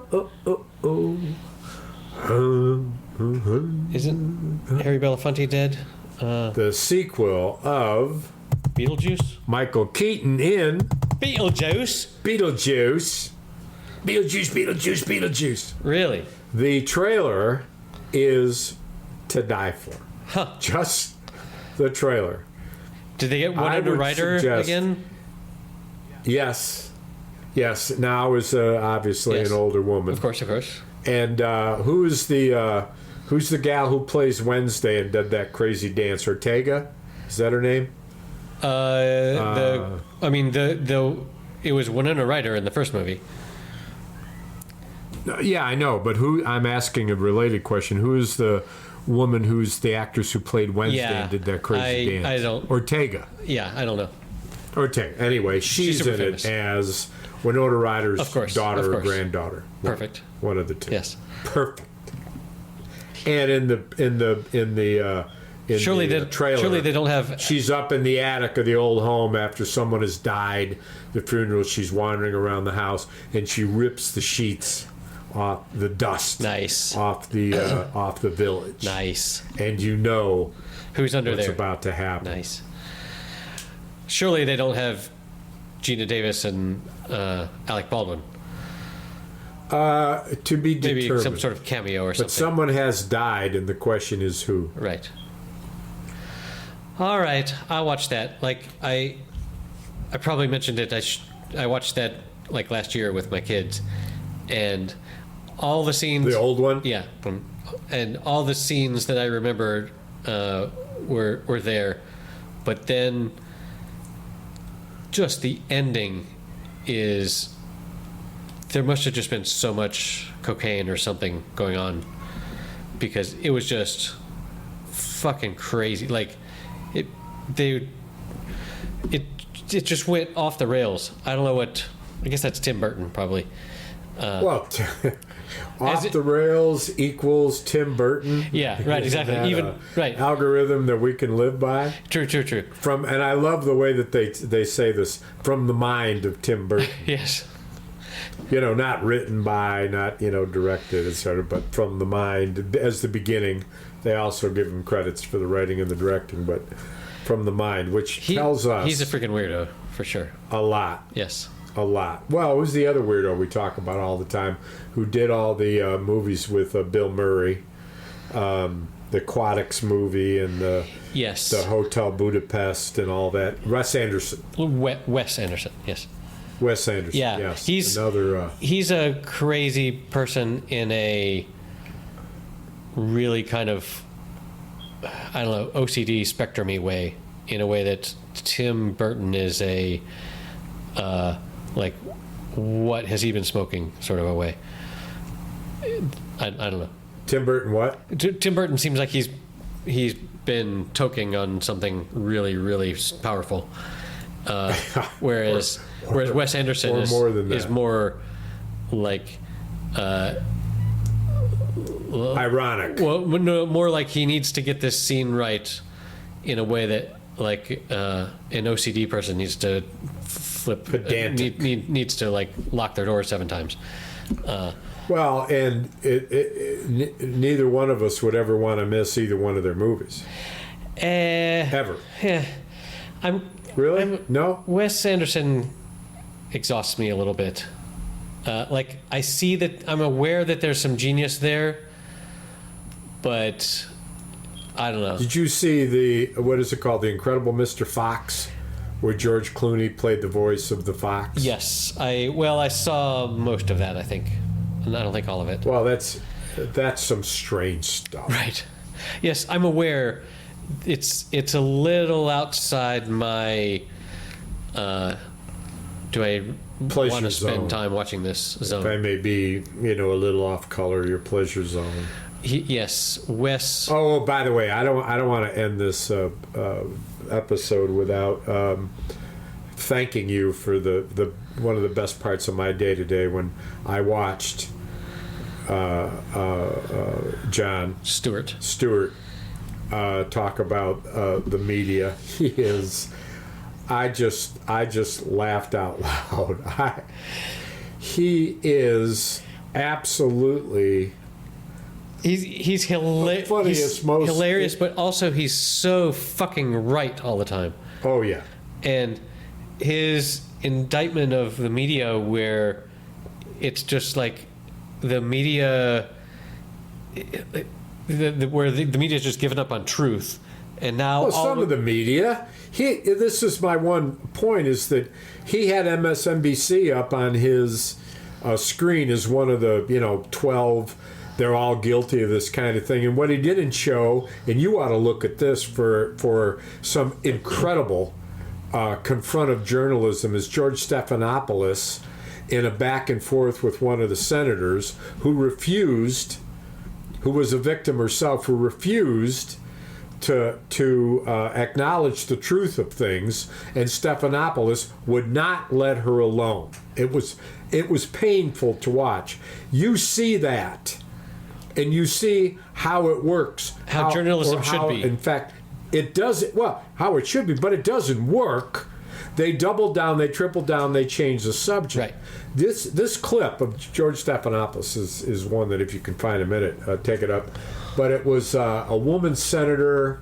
Isn't Harry Belafonte dead? The sequel of Beetlejuice? Michael Keaton in Beetlejuice? Beetlejuice. Really? The trailer is to die for. Huh. Just the trailer. Did they get Winona Ryder again? Yes. Now is obviously an older woman. Of course. And who's the gal who plays Wednesday and did that crazy dance? Ortega? Is that her name? It was Winona Ryder in the first movie. Yeah, I know, but I'm asking a related question. Who is the woman who's the actress who played Wednesday and did that crazy dance? I don't. Ortega. Yeah, I don't know. Ortega. Anyway, she's in famous. it as Winona Ryder's daughter or granddaughter. Perfect. One of the two. Yes. Perfect. And in the trailer, surely they don't have. She's up in the attic of the old home after someone has died. The funeral. She's wandering around the house and she rips the sheets off, the dust. Nice. Off the village. Nice. And you know who's under what's there. about to happen. Nice. Surely they don't have Gina Davis and Alec Baldwin. To be Maybe determined. some sort of cameo or something. But someone has died, and the question is who. Right. All right, I'll watch that. Like I probably mentioned it. I watched that like last year with my kids, and all the scenes. The old one. Yeah, and all the scenes that I remember were there, but then just the ending is. There must have just been so much cocaine or something going on, because it was just fucking crazy. Like it just went off the rails. I don't know what. I guess that's Tim Burton probably. Well, off the rails equals Tim Burton. Yeah, right, exactly. Isn't that Even a right algorithm that we can live by. True. And I love the way that they say this, from the mind of Tim Burton. Yes. Not written by, not directed, etc., but from the mind as the beginning. They also give him credits for the writing and the directing, but from the mind, which tells us he's a freaking weirdo for sure. A lot. Yes. A lot. Well, who's the other weirdo we talk about all the time, who did all the movies with Bill Murray, the Aquatics movie and the Hotel Budapest and all that. Wes Anderson. Wes Anderson. Yes. Wes Anderson. Yeah. Yes. He's another. He's a crazy person in a really kind of, I don't know, OCD spectrum-y way, in a way that Tim Burton is a like, what has he been smoking sort of a way. I don't know. Tim Burton what? Tim Burton seems like he's been toking on something really, really powerful. Whereas Wes Anderson is more like ironic. Well, no, more like he needs to get this scene right in a way that like an OCD person needs to flip. Pedantic. Needs to like lock their door 7 times. Well, and neither one of us would ever want to miss either one of their movies. Ever. Yeah. No? Wes Anderson exhausts me a little bit. Like, I see that, I'm aware that there's some genius there, but I don't know. Did you see what is it called? The Incredible Mr. Fox, where George Clooney played the voice of the fox? Yes. I saw most of that, I think. And I don't think all of it. Well, that's some strange stuff. Right. Yes, I'm aware. It's a little outside my do I pleasure want to spend zone. time watching this zone? If I may be, a little off color, your pleasure zone. Yes, Wes. Oh, by the way, I don't want to end this episode without thanking you for the one of the best parts of my day today when I watched John Stewart talk about the media. He is. I just laughed out loud. He is absolutely. He's hilarious, but also he's so fucking right all the time. Oh yeah. And his indictment of the media, where it's just like the media, where the media is just given up on truth, and now some of the media. This is my one point: is that he had MSNBC up on his screen as one of the 12. They're all guilty of this kind of thing, and what he didn't show, and you ought to look at this for some incredible confrontive journalism, is George Stephanopoulos in a back and forth with one of the senators who was a victim herself, who refused to acknowledge the truth of things, and Stephanopoulos would not let her alone. It was painful to watch. You see that, and you see how it works, how journalism should be. In fact, it doesn't. Well, how it should be, but it doesn't work. They double down, they triple down, they change the subject. Right. This clip of George Stephanopoulos is one that, if you can find a minute, take it up. But it was a woman senator,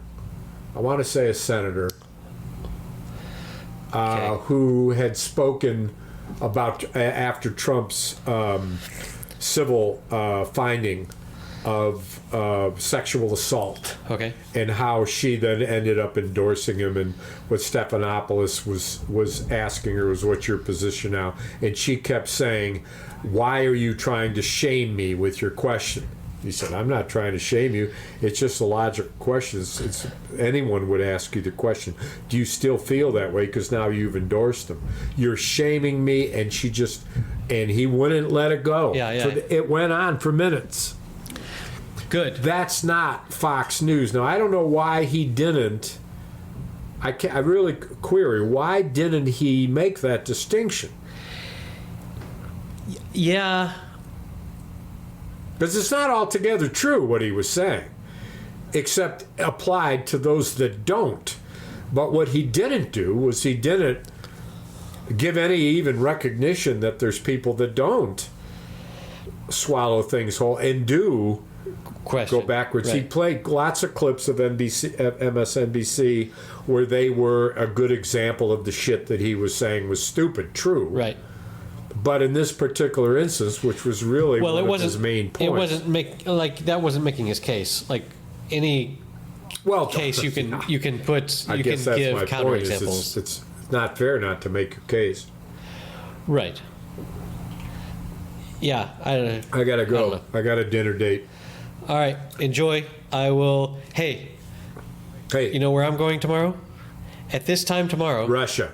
I want to say a senator, who had spoken about after Trump's civil finding of sexual assault. Okay. And how she then ended up endorsing him, and what Stephanopoulos was asking her was, "What's your position now?" And she kept saying, "Why are you trying to shame me with your question?" He said, "I'm not trying to shame you. It's just a logical question. Anyone would ask you the question, do you still feel that way? Because now you've endorsed him. You're shaming me." And he wouldn't let it go. Yeah. It went on for minutes. Good. That's not Fox News. Now, I don't know why he didn't. I really query, why didn't he make that distinction? Yeah. Because it's not altogether true what he was saying, except applied to those that don't. But what he didn't do was he didn't give any even recognition that there's people that don't swallow things whole and do go backwards. Right. He played lots of clips of MSNBC where they were a good example of the shit that he was saying was stupid, true. Right. But in this particular instance, which was really one of his main points, that wasn't making his case. Like any case, you can give counterexamples. It's not fair not to make your case. Right. Yeah, I gotta go. I got a dinner date. All right, enjoy. I will. Hey, you know where I'm going tomorrow? At this time tomorrow. Russia.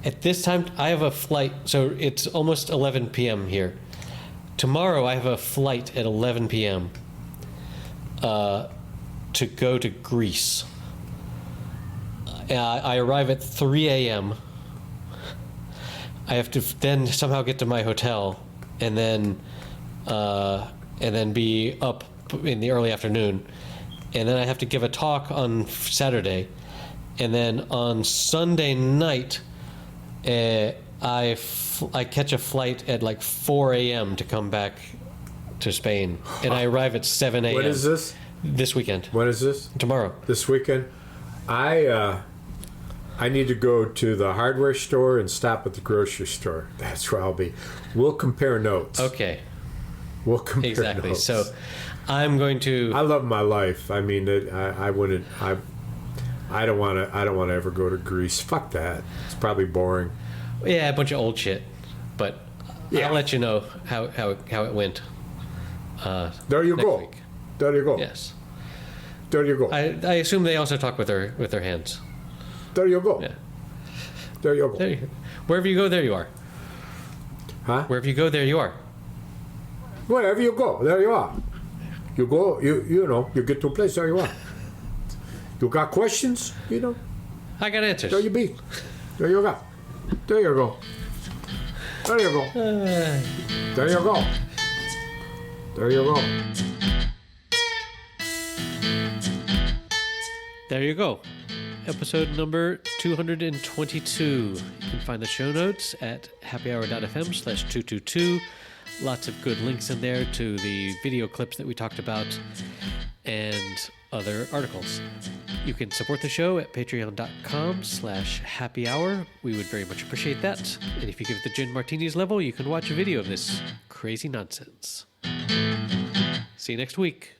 At this time, I have a flight. So it's almost 11 p.m. here. Tomorrow, I have a flight at 11 p.m. To go to Greece. I arrive at 3 a.m. I have to then somehow get to my hotel, and then be up in the early afternoon, and then I have to give a talk on Saturday, and then on Sunday night, I catch a flight at like 4 a.m. to come back to Spain, and I arrive at 7 a.m. When is this? This weekend. When is this? Tomorrow. This weekend? I need to go to the hardware store and stop at the grocery store. That's where I'll be. We'll compare notes. Okay. We'll compare exactly. notes. So, I'm going to. I love my life. I mean, I wouldn't. I don't want to ever go to Greece. Fuck that. It's probably boring. Yeah, a bunch of old shit. But I'll let you know how it went. There you go. Week. There you go. Yes. There you go. I assume they also talk with their hands. There you go. Yeah. There you go. Wherever you go, there you are. Huh? Wherever you go, there you are. Wherever you go, there you are. You go, you know, you get to a place, there you are. You got questions, you know? I got answers. There you be. There you go. There you go. There you go. There you go. There you go. There you go. Episode number 222. You can find the show notes at happyhour.fm/222. Lots of good links in there to the video clips that we talked about and other articles. You can support the show at patreon.com/happyhour. We would very much appreciate that. And if you give it the gin martinis level, you can watch a video of this crazy nonsense. See you next week.